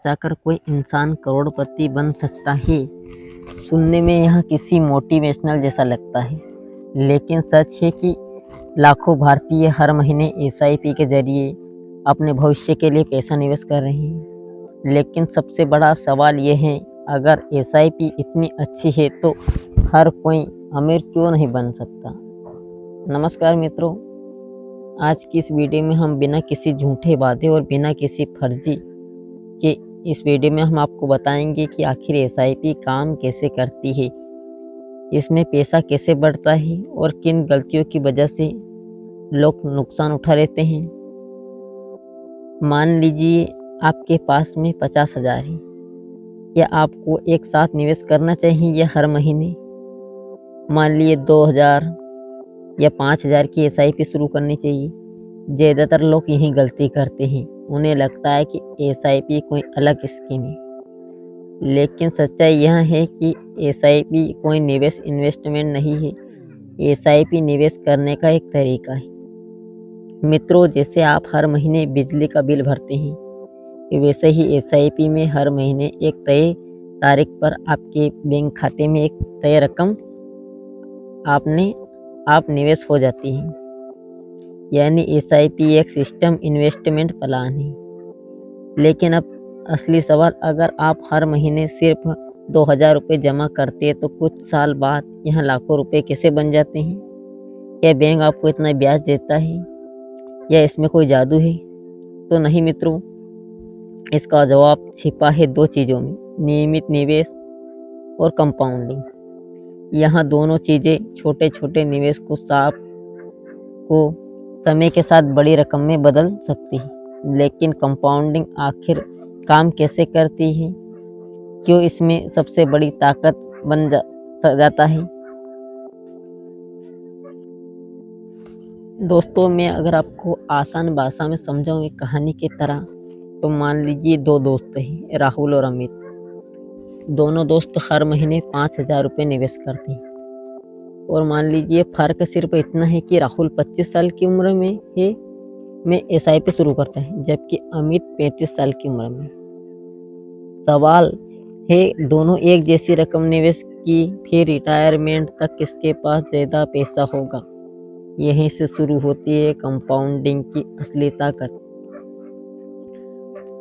बचाकर कोई इंसान करोड़पति बन सकता है। सुनने में यह किसी मोटिवेशनल जैसा लगता है, लेकिन सच है कि लाखों भारतीय हर महीने एसआईपी के जरिए अपने भविष्य के लिए पैसा निवेश कर रहे हैं। लेकिन सबसे बड़ा सवाल यह है, अगर एसआईपी इतनी अच्छी है तो हर कोई अमीर क्यों नहीं बन सकता। नमस्कार मित्रों, आज की इस वीडियो में हम बिना किसी झूठे वादे और बिना किसी फर्जी के इस वीडियो में हम आपको बताएंगे कि आखिर एसआईपी काम कैसे करती है, इसमें पैसा कैसे बढ़ता है और किन गलतियों की वजह से लोग नुकसान उठा लेते हैं। मान लीजिए आपके पास में 50,000 है, क्या आपको एक साथ निवेश करना चाहिए या हर महीने? मान लिए 2,000 या 5,000 की एसआईपी शुरू करनी चाहिए। ज़्यादातर लोग यही गलती करते हैं, उन्हें लगता है कि एसआईपी कोई अलग स्कीम है, लेकिन सच्चाई यह है कि एसआईपी कोई निवेश इन्वेस्टमेंट नहीं है। एसआईपी निवेश करने का एक तरीका है। मित्रों, जैसे आप हर महीने बिजली का बिल भरते हैं, वैसे ही एसआईपी में हर महीने एक तय तारीख पर आपके बैंक खाते में एक तय रकम आप निवेश हो जाती है। यानी एसआईपी एक सिस्टम इन्वेस्टमेंट प्लान है। लेकिन अब असली सवाल, अगर आप हर महीने सिर्फ 2,000 रुपये जमा करते हैं तो कुछ साल बाद यह लाखों रुपए कैसे बन जाते हैं? क्या बैंक आपको इतना ब्याज देता है या इसमें कोई जादू है? तो नहीं मित्रों, इसका जवाब छिपा है दो चीज़ों में, नियमित निवेश और कंपाउंडिंग। यहाँ दोनों चीज़ें छोटे छोटे निवेश को समय के साथ बड़ी रकम में बदल सकती है। लेकिन कंपाउंडिंग आखिर काम कैसे करती है, क्यों इसमें सबसे बड़ी ताकत बन जाता है? दोस्तों, मैं अगर आपको आसान भाषा में समझाऊं एक कहानी की तरह, तो मान लीजिए दो दोस्त हैं, राहुल और अमित। दोनों दोस्त हर महीने 5,000 रुपये निवेश करते हैं। और मान लीजिए फ़र्क सिर्फ इतना है कि राहुल 25 साल की उम्र में एसआईपी शुरू करता है, जबकि अमित 35 साल की उम्र में। सवाल है, दोनों एक जैसी रकम निवेश की, फिर रिटायरमेंट तक किसके पास ज़्यादा पैसा होगा? यहीं से शुरू होती है कंपाउंडिंग की असली ताकत।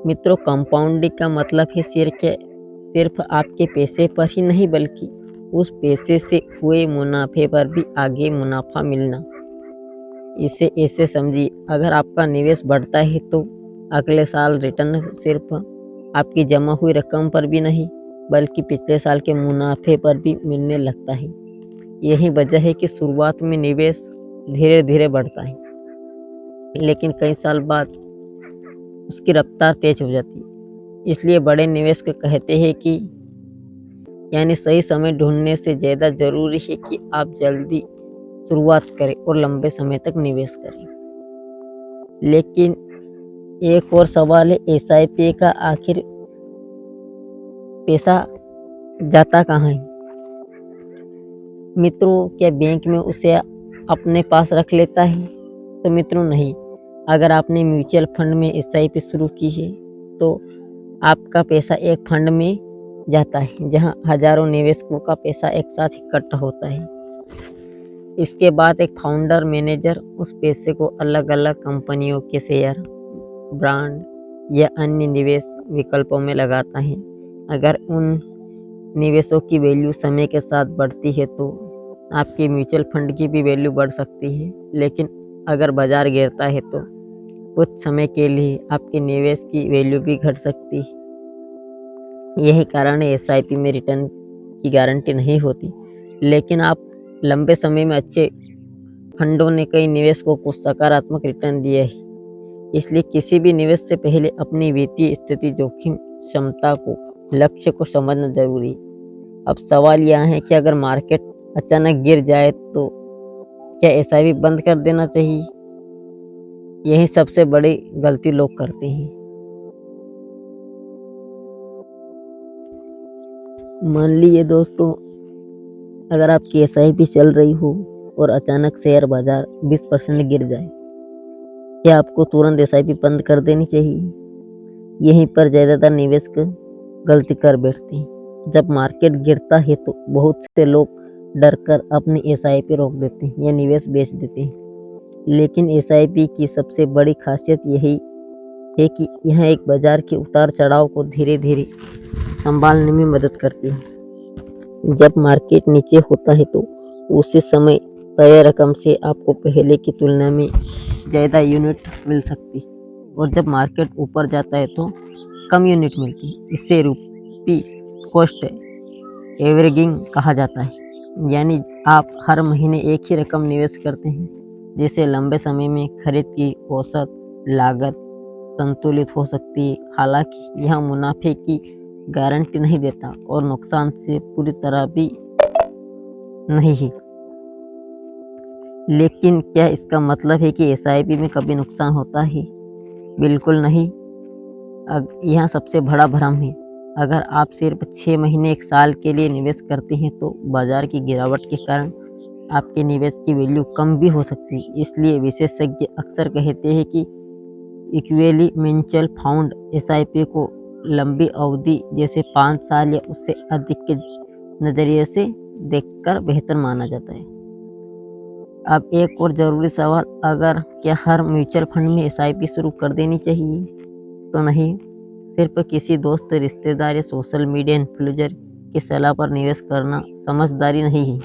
मित्रों, कंपाउंडिंग का मतलब है सिर्फ आपके पैसे पर ही नहीं, बल्कि उस पैसे से हुए मुनाफे पर भी आगे मुनाफा मिलना। इसे ऐसे समझिए, अगर आपका निवेश बढ़ता है तो अगले साल रिटर्न सिर्फ आपकी जमा हुई रकम पर भी नहीं, बल्कि पिछले साल के मुनाफे पर भी मिलने लगता है। यही वजह है कि शुरुआत में निवेश धीरे धीरे बढ़ता है, लेकिन कई साल बाद उसकी रफ्तार तेज हो जाती है। इसलिए बड़े निवेश को कहते हैं कि यानी सही समय ढूंढने से ज़्यादा जरूरी है कि आप जल्दी शुरुआत करें और लंबे समय तक निवेश करें। लेकिन एक और सवाल है, एसआईपी का आखिर पैसा जाता कहाँ है? मित्रों, क्या बैंक में उसे अपने पास रख लेता है? तो मित्रों नहीं। अगर आपने म्यूचुअल फंड में एसआईपी शुरू की है तो आपका पैसा एक फंड में जाता है, जहां हजारों निवेशकों का पैसा एक साथ इकट्ठा होता है। इसके बाद एक फाउंडर मैनेजर उस पैसे को अलग अलग कंपनियों के शेयर, ब्रांड या अन्य निवेश विकल्पों में लगाता है। अगर उन निवेशों की वैल्यू समय के साथ बढ़ती है तो आपके म्यूचुअल फंड की भी वैल्यू बढ़ सकती है। लेकिन अगर बाजार गिरता है तो कुछ समय के लिए आपके निवेश की वैल्यू भी घट सकती है। यही कारण है एसआईपी में रिटर्न की गारंटी नहीं होती, लेकिन आप लंबे समय में अच्छे फंडों ने कई निवेशकों को सकारात्मक रिटर्न दिए है। इसलिए किसी भी निवेश से पहले अपनी वित्तीय स्थिति, जोखिम क्षमता को, लक्ष्य को समझना जरूरी है। अब सवाल यह है कि अगर मार्केट अचानक गिर जाए तो क्या एसआईपी बंद कर देना चाहिए? यही सबसे बड़ी गलती लोग करते हैं। मान लीजिए दोस्तों, अगर आपकी एसआईपी चल रही हो और अचानक शेयर बाजार 20% गिर जाए, क्या आपको तुरंत एसआईपी बंद कर देनी चाहिए? यहीं पर ज़्यादातर निवेशक गलती कर बैठते हैं। जब मार्केट गिरता है तो बहुत से लोग डरकर अपनी एसआईपी रोक देते हैं या निवेश बेच देते हैं। लेकिन एसआईपी की सबसे बड़ी खासियत यही है कि यह एक बाजार के उतार चढ़ाव को धीरे धीरे संभालने में मदद करती है। जब मार्केट नीचे होता है तो उसी समय तय रकम से आपको पहले की तुलना में ज़्यादा यूनिट मिल सकती है, और जब मार्केट ऊपर जाता है तो कम यूनिट मिलती है। इसे रूपी कॉस्ट एवरेजिंग कहा जाता है, यानी आप हर महीने एक ही रकम निवेश करते हैं, जिससे लंबे समय में खरीद की औसत लागत संतुलित हो सकती है। हालांकि यह मुनाफे की गारंटी नहीं देता और नुकसान से पूरी तरह भी नहीं है। लेकिन क्या इसका मतलब है कि एसआईपी में कभी नुकसान होता है? बिल्कुल नहीं। यह सबसे बड़ा भ्रम है। अगर आप सिर्फ 6 महीने 1 साल के लिए निवेश करते हैं तो बाजार की गिरावट के कारण आपके निवेश की वैल्यू कम भी हो सकती है। इसलिए विशेषज्ञ अक्सर कहते हैं कि इक्विटी म्यूचुअल फंड एसआईपी को लंबी अवधि जैसे 5 साल या उससे अधिक के नज़रिए से देखकर बेहतर माना जाता है। अब एक और ज़रूरी सवाल, क्या हर म्यूचुअल फंड में एसआईपी शुरू कर देनी चाहिए? तो नहीं। सिर्फ किसी दोस्त, रिश्तेदार या सोशल मीडिया इन्फ्लुएंसर की सलाह पर निवेश करना समझदारी नहीं है।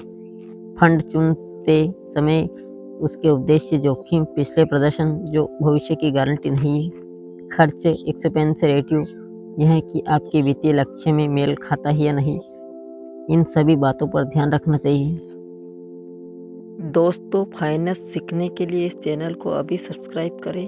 फंड चुनते समय उसके उद्देश्य, जोखिम, पिछले प्रदर्शन जो भविष्य की गारंटी नहीं है, खर्च, एक्सपेंस रेटियो, यह है कि आपके वित्तीय लक्ष्य में मेल खाता है या नहीं, इन सभी बातों पर ध्यान रखना चाहिए। दोस्तों, फाइनेंस सीखने के लिए इस चैनल को अभी सब्सक्राइब करें।